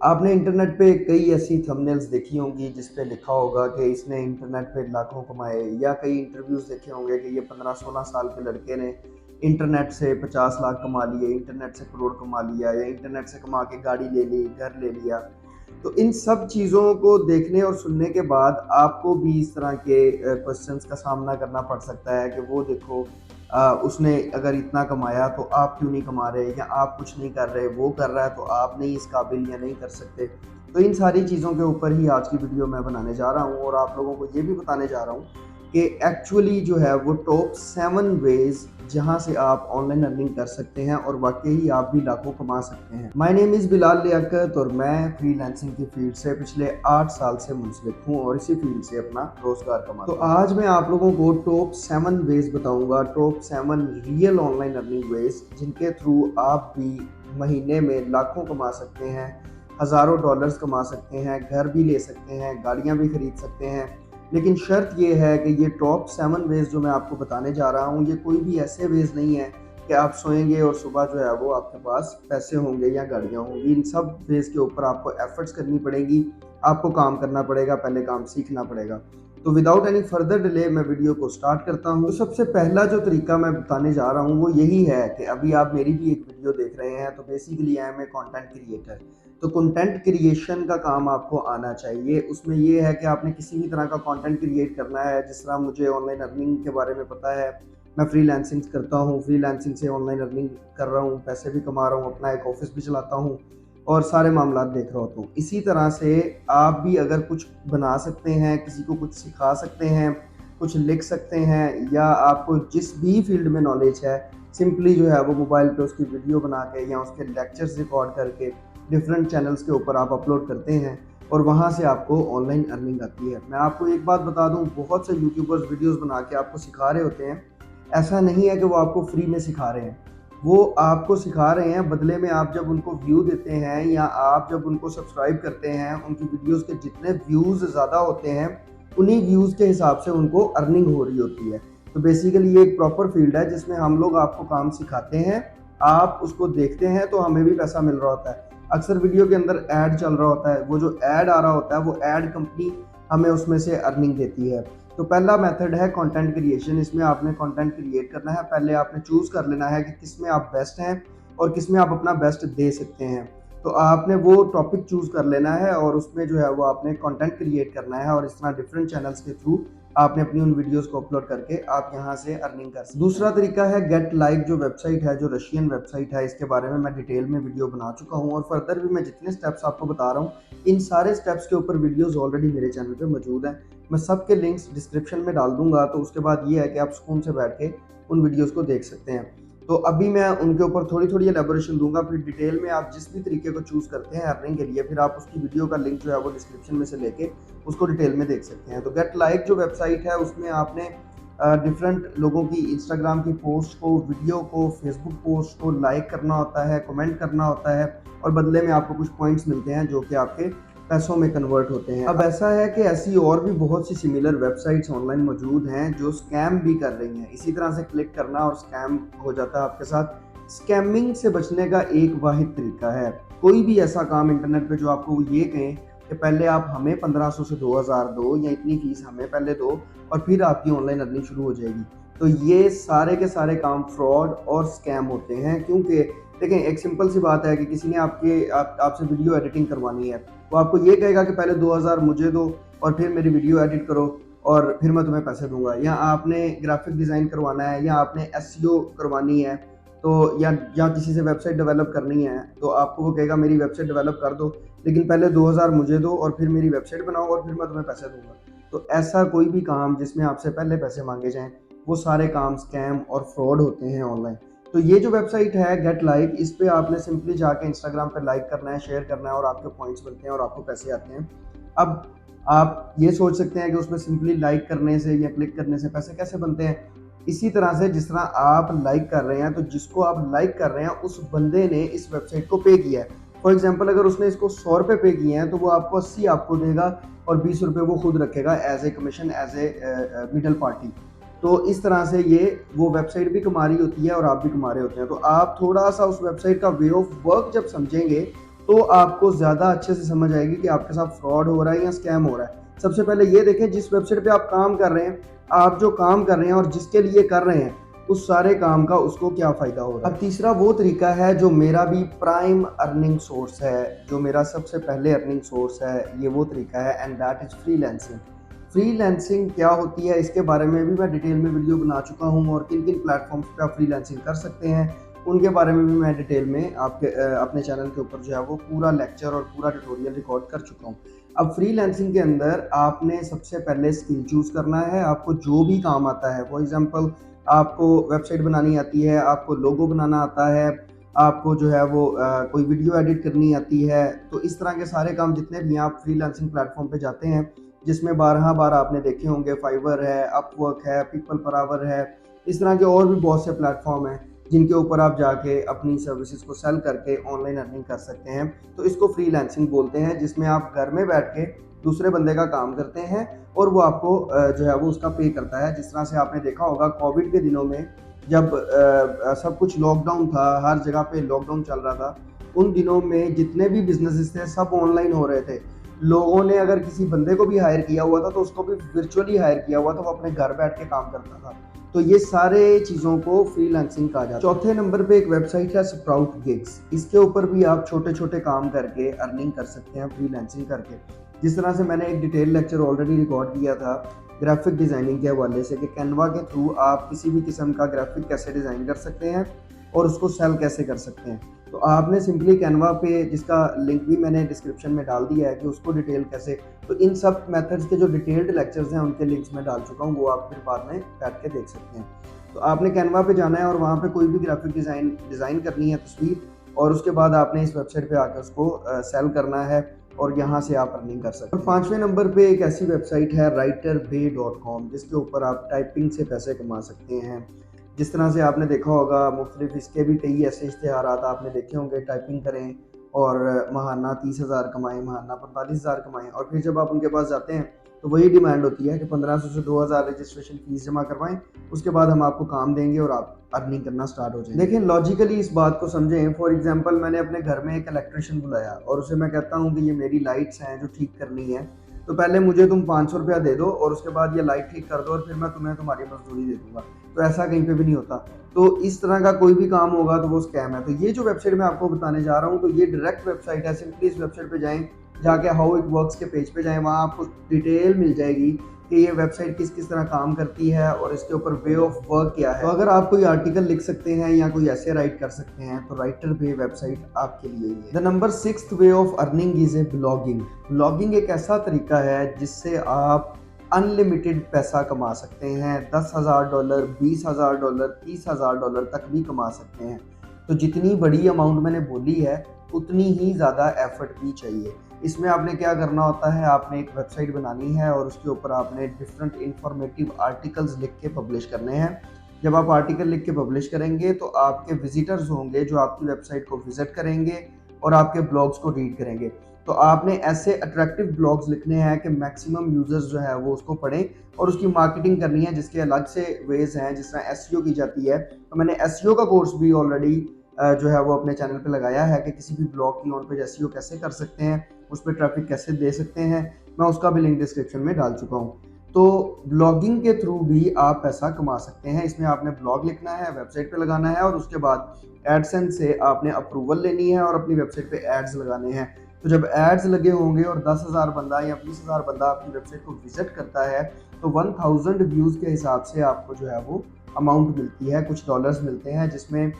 आपने इंटरनेट पे कई ऐसी थंबनेल्स देखी होंगी जिस पे लिखा होगा कि इसने इंटरनेट पे लाखों कमाए, या कई इंटरव्यूज़ देखे होंगे कि ये 15-16 साल के लड़के ने इंटरनेट से 50 लाख कमा लिए, इंटरनेट से करोड़ कमा लिया, या इंटरनेट से कमा के गाड़ी ले ली, घर ले लिया। तो इन सब चीज़ों को देखने और सुनने के बाद आपको भी इस तरह के क्वेश्चंस का सामना करना पड़ सकता है कि वो देखो, उसने अगर इतना कमाया तो आप क्यों नहीं कमा रहे, या आप कुछ नहीं कर रहे, वो कर रहा है तो आप नहीं इस काबिल या नहीं कर सकते। तो इन सारी चीज़ों के ऊपर ही आज की वीडियो मैं बनाने जा रहा हूँ, और आप लोगों को ये भी बताने जा रहा हूँ कि एक्चुअली जो है वो टॉप 7 वेज़ जहाँ से आप ऑनलाइन अर्निंग कर सकते हैं और वाक़ई ही आप भी लाखों कमा सकते हैं। My name is Bilal Liaquat और मैं फ्रीलांसिंग की फील्ड से पिछले 8 साल से मुंसलिक हूँ और इसी फील्ड से अपना रोज़गार कमाता हूँ। तो आज मैं आप लोगों को टॉप 7 वेज़ बताऊँगा, top 7 real online earning ways जिनके थ्रू आप भी महीने में लाखों कमा सकते हैं, हज़ारों डॉलर्स कमा सकते हैं, घर भी ले सकते हैं, गाड़ियाँ भी खरीद सकते हैं। लेकिन शर्त ये है कि ये टॉप 7 वेज़ जो मैं आपको बताने जा रहा हूँ, ये कोई भी ऐसे वेज़ नहीं है कि आप सोएँगे और सुबह जो है वो आपके पास पैसे होंगे या गाड़ियाँ होंगी। इन सब वेज़ के ऊपर आपको एफ़र्ट्स करनी पड़ेगी, आपको काम करना पड़ेगा, पहले काम सीखना पड़ेगा। तो विदाउट एनी फर्दर डिले मैं वीडियो को स्टार्ट करता हूँ। तो सबसे पहला जो तरीका मैं बताने जा रहा हूँ वो यही है कि अभी आप मेरी भी एक वीडियो देख रहे हैं, तो basically I am a content creator. तो कंटेंट क्रिएशन का काम आपको आना चाहिए। उसमें ये है कि आपने किसी भी तरह का कंटेंट क्रिएट करना है। जिस तरह मुझे ऑनलाइन अर्निंग के बारे में पता है, मैं फ्रीलांसिंग करता हूँ, फ्रीलांसिंग से ऑनलाइन अर्निंग कर रहा हूँ, पैसे भी कमा रहा हूँ, अपना एक ऑफिस भी चलाता हूँ और सारे मामलात देख रहा होता हूँ। इसी तरह से आप भी अगर कुछ बना सकते हैं, किसी को कुछ सिखा सकते हैं, कुछ लिख सकते हैं, या आपको जिस भी फील्ड में नॉलेज है, सिंपली जो है वो मोबाइल पे उसकी वीडियो बना के या उसके लेक्चर्स रिकॉर्ड करके डिफरेंट चैनल्स के ऊपर आप अपलोड करते हैं और वहाँ से आपको ऑनलाइन अर्निंग आती है। मैं आपको एक बात बता दूँ, बहुत से यूट्यूबर्स वीडियोस बना के आपको सिखा रहे होते हैं। ऐसा नहीं है कि वो आपको फ्री में सिखा रहे हैं, वो आपको सिखा रहे हैं, बदले में आप जब उनको व्यू देते हैं या आप जब उनको सब्सक्राइब करते हैं, उनकी वीडियोस के जितने व्यूज़ ज़्यादा होते हैं, उन्हीं व्यूज़ के हिसाब से उनको अर्निंग हो रही होती है। तो बेसिकली ये एक प्रॉपर फील्ड है जिसमें हम लोग आपको काम सिखाते हैं, आप उसको देखते हैं तो हमें भी पैसा मिल रहा होता है। अक्सर वीडियो के अंदर ऐड चल रहा होता है, वो जो ऐड आ रहा होता है वो ऐड कंपनी हमें उसमें से अर्निंग देती है। तो पहला मेथड है कंटेंट क्रिएशन। इसमें आपने कंटेंट क्रिएट करना है। पहले आपने चूज़ कर लेना है कि किस में आप बेस्ट हैं और किस में आप अपना बेस्ट दे सकते हैं। तो आपने वो टॉपिक चूज़ कर लेना है और उसमें जो है वो आपने कंटेंट क्रिएट करना है, और इस तरह डिफरेंट चैनल्स के थ्रू आपने अपनी उन वीडियोस को अपलोड करके आप यहाँ से अर्निंग कर सकते हैं। दूसरा तरीका है गेट लाइक, जो वेबसाइट है, जो रशियन वेबसाइट है। इसके बारे में मैं डिटेल में वीडियो बना चुका हूँ और फर्दर भी मैं जितने स्टेप्स आपको बता रहा हूँ, इन सारे स्टेप्स के ऊपर वीडियोस ऑलरेडी मेरे चैनल पे मौजूद हैं। मैं सबके लिंक्स डिस्क्रिप्शन में डाल दूंगा, तो उसके बाद ये है कि आप सुकून से बैठ के उन वीडियोस को देख सकते हैं। तो अभी मैं उनके ऊपर थोड़ी थोड़ी एलेबोरेशन दूंगा, फिर डिटेल में आप जिस भी तरीके को चूज़ करते हैं अर्निंग के लिए, फिर आप उसकी वीडियो का लिंक जो है वो डिस्क्रिप्शन में से लेके उसको डिटेल में देख सकते हैं। तो गेट लाइक जो वेबसाइट है, उसमें आपने डिफरेंट लोगों की इंस्टाग्राम की पोस्ट को, वीडियो को, फेसबुक पोस्ट को लाइक करना होता है, कमेंट करना होता है, और बदले में आपको कुछ पॉइंट्स मिलते हैं जो कि आपके पैसों में कन्वर्ट होते हैं। अब ऐसा है कि ऐसी और भी बहुत सी सिमिलर वेबसाइट्स ऑनलाइन मौजूद हैं जो स्कैम भी कर रही हैं। इसी तरह से क्लिक करना और स्कैम हो जाता है आपके साथ। स्कैमिंग से बचने का एक वाहिद तरीका है, कोई भी ऐसा काम इंटरनेट पे जो आपको ये कहें कि पहले आप हमें 1500 से 2000 दो, या इतनी फीस हमें पहले दो और फिर आपकी ऑनलाइन अर्निंग शुरू हो जाएगी। तो ये सारे के सारे काम फ्रॉड और स्कैम होते हैं। क्योंकि देखें, एक सिंपल सी बात है कि किसी ने आपसे वीडियो एडिटिंग करवानी है, वो आपको ये कहेगा कि पहले 2000 मुझे दो और फिर मेरी वीडियो एडिट करो और फिर मैं तुम्हें पैसे दूंगा। या आपने ग्राफिक डिज़ाइन करवाना है, या आपने एसईओ करवानी है, तो या किसी से वेबसाइट डेवलप करनी है, तो आपको वो कहेगा मेरी वेबसाइट डेवलप कर दो, लेकिन पहले 2000 मुझे दो और फिर मेरी वेबसाइट बनाओ और फिर मैं तुम्हें पैसे दूंगा। तो ऐसा कोई भी काम जिसमें आपसे पहले पैसे मांगे जाएं, वो सारे काम स्कैम और फ्रॉड होते हैं ऑनलाइन। तो ये जो वेबसाइट है गेट लाइक, इस पे आपने सिंपली जाके इंस्टाग्राम पे लाइक करना है, शेयर करना है, और आपके पॉइंट्स मिलते हैं और आपको पैसे आते हैं। अब आप ये सोच सकते हैं कि उसमें सिंपली लाइक करने से या क्लिक करने से पैसे कैसे बनते हैं। इसी तरह से जिस तरह आप लाइक कर रहे हैं, तो जिसको आप लाइक कर रहे हैं उस बंदे ने इस वेबसाइट को पे किया है। फॉर एग्जांपल, अगर उसने इसको 100 रुपये पे किए हैं, तो वो आपको 80 आपको देगा और 20 रुपये वो खुद रखेगा as a commission, as a middle party. तो इस तरह से ये वो वेबसाइट भी कमा रही होती है और आप भी कमा रहे होते हैं। तो आप थोड़ा सा उस वेबसाइट का वे ऑफ वर्क जब समझेंगे, तो आपको ज़्यादा अच्छे से समझ आएगी कि आपके साथ फ्रॉड हो रहा है या स्कैम हो रहा है। सबसे पहले ये देखें जिस वेबसाइट पे आप काम कर रहे हैं, आप जो काम कर रहे हैं और जिसके लिए कर रहे हैं, उस सारे काम का उसको क्या फ़ायदा हो रहा है। अब तीसरा वो तरीका है जो मेरा भी प्राइम अर्निंग सोर्स है, जो मेरा सबसे पहले अर्निंग सोर्स है, ये वो तरीका है and that is freelancing. Freelancing क्या होती है इसके बारे में भी मैं डिटेल में वीडियो बना चुका हूँ और किन-किन प्लेटफ़ॉर्म्स पे आप फ्रीलांसिंग कर सकते हैं, उनके बारे में भी मैं डिटेल में आपके अपने चैनल के ऊपर जो है वो पूरा लेक्चर और पूरा ट्यूटोरियल रिकॉर्ड कर चुका हूँ। अब फ्रीलांसिंग के अंदर आपने सबसे पहले स्किल चूज़ करना है, आपको जो भी काम आता है, फॉर एग्ज़ाम्पल आपको वेबसाइट बनानी आती है, आपको लोगो बनाना आता है, आपको जो है वो कोई वीडियो एडिट करनी आती है, तो इस तरह के सारे काम जितने भी हैं आप फ्रीलांसिंग प्लेटफ़ॉर्म पे जाते हैं, जिसमें बारहा बार आपने देखे होंगे फाइवर है, अपवर्क है, पीपल पर आवर है, इस तरह के और भी बहुत से प्लेटफ़ॉर्म हैं जिनके ऊपर आप जाके अपनी सर्विसेज को सेल करके ऑनलाइन अर्निंग कर सकते हैं। तो इसको फ्रीलांसिंग बोलते हैं, जिसमें आप घर में बैठ के दूसरे बंदे का काम करते हैं और वो आपको जो है वो उसका पे करता है। जिस तरह से आपने देखा होगा कोविड के दिनों में जब सब कुछ लॉकडाउन था, हर जगह पे लॉकडाउन चल रहा था, उन दिनों में जितने भी बिज़नेसेस थे सब ऑनलाइन हो रहे थे। लोगों ने अगर किसी बंदे को भी हायर किया हुआ था तो उसको भी वर्चुअली हायर किया हुआ था, वो अपने घर बैठ के काम करता था। तो ये सारे चीज़ों को फ्रीलांसिंग कहा जाता है। चौथे नंबर पे एक वेबसाइट है स्प्राउट गिग्स। इसके ऊपर भी आप छोटे-छोटे काम करके अर्निंग कर सकते हैं फ्रीलांसिंग करके। जिस तरह से मैंने एक डिटेल लेक्चर ऑलरेडी रिकॉर्ड किया था ग्राफिक डिज़ाइनिंग के हवाले से कि कैनवा के थ्रू आप किसी भी किस्म का ग्राफिक कैसे डिज़ाइन कर सकते हैं और उसको सेल कैसे कर सकते हैं। तो आपने सिंपली कैनवा पे, जिसका लिंक भी मैंने डिस्क्रिप्शन में डाल दिया है, कि उसको डिटेल कैसे, तो इन सब मेथड्स के जो डिटेल्ड लेक्चर्स हैं उनके लिंक्स मैं डाल चुका हूँ, वो आप फिर बाद में बैठ के देख सकते हैं। तो आपने कैनवा पे जाना है और वहाँ पे कोई भी ग्राफिक डिज़ाइन करनी है तस्वीर, और उसके बाद आपने इस वेबसाइट पे आकर उसको सेल करना है और यहाँ से आप अर्निंग कर सकते हैं। और 5वें नंबर पे एक ऐसी वेबसाइट है writerbay.com, जिसके ऊपर आप टाइपिंग से पैसे कमा सकते हैं। जिस तरह से आपने देखा होगा मुख्तलिफ इसके भी कई ऐसे इश्तिहारात आपने देखे होंगे, टाइपिंग करें और महाना 30,000 कमाएँ, महाना 45,000 कमाएँ, और फिर जब आप उनके पास जाते हैं तो वही डिमांड होती है कि 1500 से 2000 रजिस्ट्रेशन फ़ीस जमा करवाएँ, उसके बाद हम आपको काम देंगे और आप अर्निंग करना स्टार्ट हो जाएँगे। देखिए लॉजिकली इस बात को समझें। फॉर एग्ज़ाम्पल मैंने अपने घर में एक इलेक्ट्रीशियन बुलाया और उसे मैं कहता हूँ कि ये मेरी लाइट्स हैं जो ठीक करनी है, तो पहले मुझे तुम 500 रुपया दे दो और उसके बाद ये लाइट ठीक कर दो और फिर मैं तुम्हें तुम्हारी मजदूरी दे दूँगा। तो ऐसा कहीं पे भी नहीं होता। तो इस तरह का कोई भी काम होगा तो वो स्कैम है। तो ये जो वेबसाइट मैं आपको बताने जा रहा हूँ, तो ये डायरेक्ट वेबसाइट है। सिंपली इस वेबसाइट पे जाएँ, जाके हाउ इट वर्क्स के पेज पे जाएँ, वहाँ आपको डिटेल मिल जाएगी कि ये वेबसाइट किस-किस तरह काम करती है और इसके ऊपर वे ऑफ वर्क क्या है। तो अगर आप कोई आर्टिकल लिख सकते हैं या कोई ऐसे राइट कर सकते हैं तो राइटर बे वेबसाइट आपके लिए ही है। The number 6th way of earning is a blogging. Blogging एक ऐसा तरीका है जिससे आप अनलिमिटेड पैसा कमा सकते हैं। $10,000, $20,000, $30,000 तक भी कमा सकते हैं। तो जितनी बड़ी अमाउंट मैंने बोली है उतनी ही ज़्यादा एफर्ट भी चाहिए। इसमें आपने क्या करना होता है, आपने एक वेबसाइट बनानी है और उसके ऊपर आपने डिफरेंट इंफॉर्मेटिव आर्टिकल्स लिख के पब्लिश करने हैं। जब आप आर्टिकल लिख के पब्लिश करेंगे तो आपके विजिटर्स होंगे जो आपकी वेबसाइट को विजिट करेंगे और आपके ब्लॉग्स को रीड करेंगे। तो आपने ऐसे अट्रैक्टिव ब्लॉग्स लिखने हैं कि मैक्सिमम यूज़र्स जो है वो उसको पढ़ें, और उसकी मार्केटिंग करनी है जिसके अलग से वेज़ हैं, जिस तरह एसईओ की जाती है। तो मैंने एसईओ का कोर्स भी ऑलरेडी जो है वो अपने चैनल पे लगाया है कि किसी भी ब्लॉग की ऑन पेज एसईओ कैसे कर सकते हैं, उस पे ट्रैफिक कैसे दे सकते हैं, मैं उसका भी लिंक डिस्क्रिप्शन में डाल चुका हूँ। तो ब्लॉगिंग के थ्रू भी आप पैसा कमा सकते हैं। इसमें आपने ब्लॉग लिखना है, वेबसाइट पे लगाना है और उसके बाद एडसेंस से आपने अप्रूवल लेनी है और अपनी वेबसाइट पे एड्स लगाने हैं। तो जब एड्स लगे होंगे और 10,000 बंदा या 20,000 बंदा आपकी वेबसाइट को विजिट करता है तो 1000 व्यूज़ के हिसाब से आपको जो है वो अमाउंट मिलती है, कुछ डॉलर्स मिलते हैं, जिसमें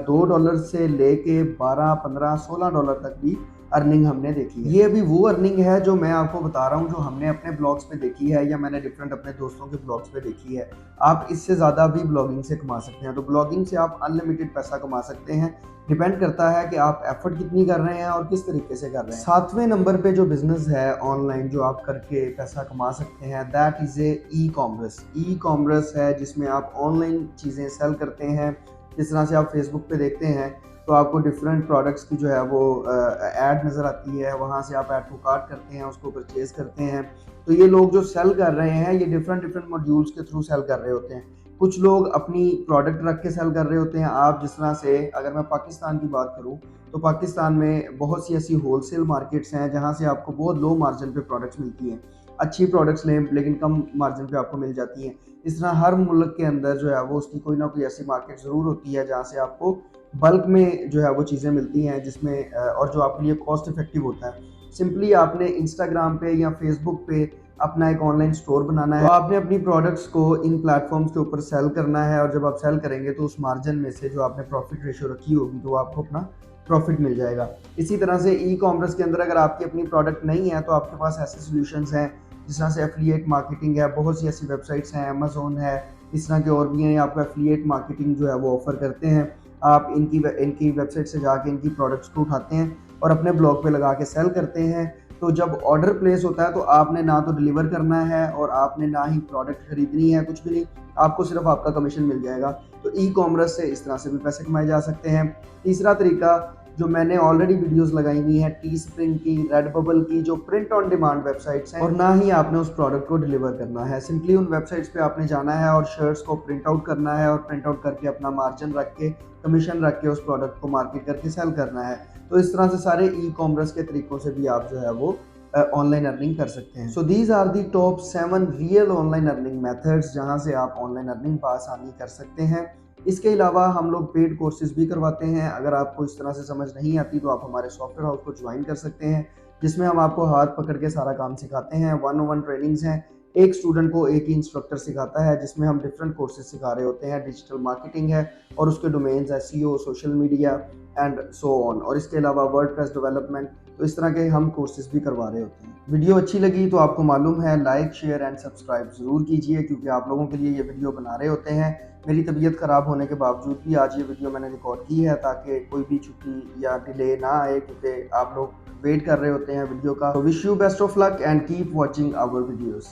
$2 से लेके 12, 15, $16 तक भी अर्निंग हमने देखी है। ये अभी वो अर्निंग है जो मैं आपको बता रहा हूँ, जो हमने अपने ब्लॉग्स पे देखी है या मैंने डिफरेंट अपने दोस्तों के ब्लॉग्स पे देखी है। आप इससे ज़्यादा भी ब्लॉगिंग से कमा सकते हैं। तो ब्लॉगिंग से आप अनलिमिटेड पैसा कमा सकते हैं। डिपेंड करता है कि आप एफर्ट कितनी कर रहे हैं और किस तरीके से कर रहे हैं। 7वें नंबर पे जो बिज़नेस है ऑनलाइन जो आप करके पैसा कमा सकते हैं, that is a e-commerce. E-commerce है जिसमें आप ऑनलाइन चीज़ें सेल करते हैं। जिस तरह से आप फेसबुक पे देखते हैं तो आपको डिफरेंट प्रोडक्ट्स की जो है वो ऐड नज़र आती है, वहाँ से आप ऐड को काट करते हैं, उसको परचेज़ करते हैं। तो ये लोग जो सेल कर रहे हैं ये डिफरेंट मॉड्यूल्स के थ्रू सेल कर रहे होते हैं। कुछ लोग अपनी प्रोडक्ट रख के सेल कर रहे होते हैं। आप जिस तरह से, अगर मैं पाकिस्तान की बात करूँ, तो पाकिस्तान में बहुत सी ऐसी होलसेल मार्केट्स हैं जहाँ से आपको बहुत लो मार्जिन पे प्रोडक्ट्स मिलती हैं। अच्छी प्रोडक्ट्स लें लेकिन कम मार्जिन पे आपको मिल जाती हैं। इस तरह हर मुल्क के अंदर जो है वो उसकी कोई ना कोई ऐसी मार्केट ज़रूर होती है जहाँ से आपको बल्क में जो है वो चीज़ें मिलती हैं, जिसमें और जो आपके लिए कॉस्ट इफ़ेक्टिव होता है। सिंपली आपने इंस्टाग्राम पे या फेसबुक पे अपना एक ऑनलाइन स्टोर बनाना है। तो आपने अपनी प्रोडक्ट्स को इन प्लेटफॉर्म्स के ऊपर सेल करना है, और जब आप सेल करेंगे तो उस मार्जिन में से जो आपने प्रॉफिट रेशियो रखी होगी तो आपको अपना प्रॉफिट मिल जाएगा। इसी तरह से ई कॉमर्स के अंदर अगर आपकी अपनी प्रोडक्ट नहीं है तो आपके पास ऐसे सॉल्यूशंस हैं जिस तरह से एफिलिएट मार्केटिंग है, बहुत सी ऐसी वेबसाइट्स हैं, अमेज़न है, इस तरह के और भी हैं। आपको एफिलिएट मार्केटिंग जो है वो ऑफ़र करते हैं। आप इनकी वेबसाइट से जाके इनकी प्रोडक्ट्स को उठाते हैं और अपने ब्लॉग पे लगा के सेल करते हैं। तो जब ऑर्डर प्लेस होता है तो आपने ना तो डिलीवर करना है और आपने ना ही प्रोडक्ट खरीदनी है, कुछ भी नहीं, आपको सिर्फ आपका कमीशन मिल जाएगा। तो ई कॉमर्स से इस तरह से भी पैसे कमाए जा सकते हैं। तीसरा तरीका, जो मैंने ऑलरेडी वीडियोस लगाई हुई हैं टी स्प्रिंग की, रेडबबल की, जो प्रिंट ऑन डिमांड वेबसाइट्स हैं, और ना ही आपने उस प्रोडक्ट को डिलीवर करना है। सिंपली उन वेबसाइट्स पे आपने जाना है और शर्ट्स को प्रिंट आउट करना है और प्रिंट आउट करके अपना मार्जिन रख के, कमीशन रख के उस प्रोडक्ट को मार्केट करके सेल करना है। तो इस तरह से सारे ई कॉमर्स के तरीकों से भी आप जो है वो ऑनलाइन अर्निंग कर सकते हैं। So these are the top 7 real online earning methods जहां से आप ऑनलाइन अर्निंग आसानी कर सकते हैं। इसके अलावा हम लोग पेड कोर्सेज भी करवाते हैं। अगर आपको इस तरह से समझ नहीं आती तो आप हमारे सॉफ्टवेयर हाउस को ज्वाइन कर सकते हैं, जिसमें हम आपको हाथ पकड़ के सारा काम सिखाते हैं। 1-on-1 ट्रेनिंग्स हैं, एक स्टूडेंट को एक ही इंस्ट्रक्टर सिखाता है, जिसमें हम डिफरेंट कोर्सेज सिखा रहे होते हैं। डिजिटल मार्केटिंग है और उसके domains SEO, social media and so on, और इसके अलावा वर्डप्रेस डेवलपमेंट। तो इस तरह के हम कोर्सेज भी करवा रहे होते हैं। वीडियो अच्छी लगी तो आपको मालूम है लाइक, शेयर एंड सब्सक्राइब ज़रूर कीजिए, क्योंकि आप लोगों के लिए ये वीडियो बना रहे होते हैं। मेरी तबीयत ख़राब होने के बावजूद भी आज ये वीडियो मैंने रिकॉर्ड की है ताकि कोई भी छुट्टी या डिले ना आए, क्योंकि आप लोग वेट कर रहे होते हैं वीडियो का। तो wish you best of luck and keep watching our videos.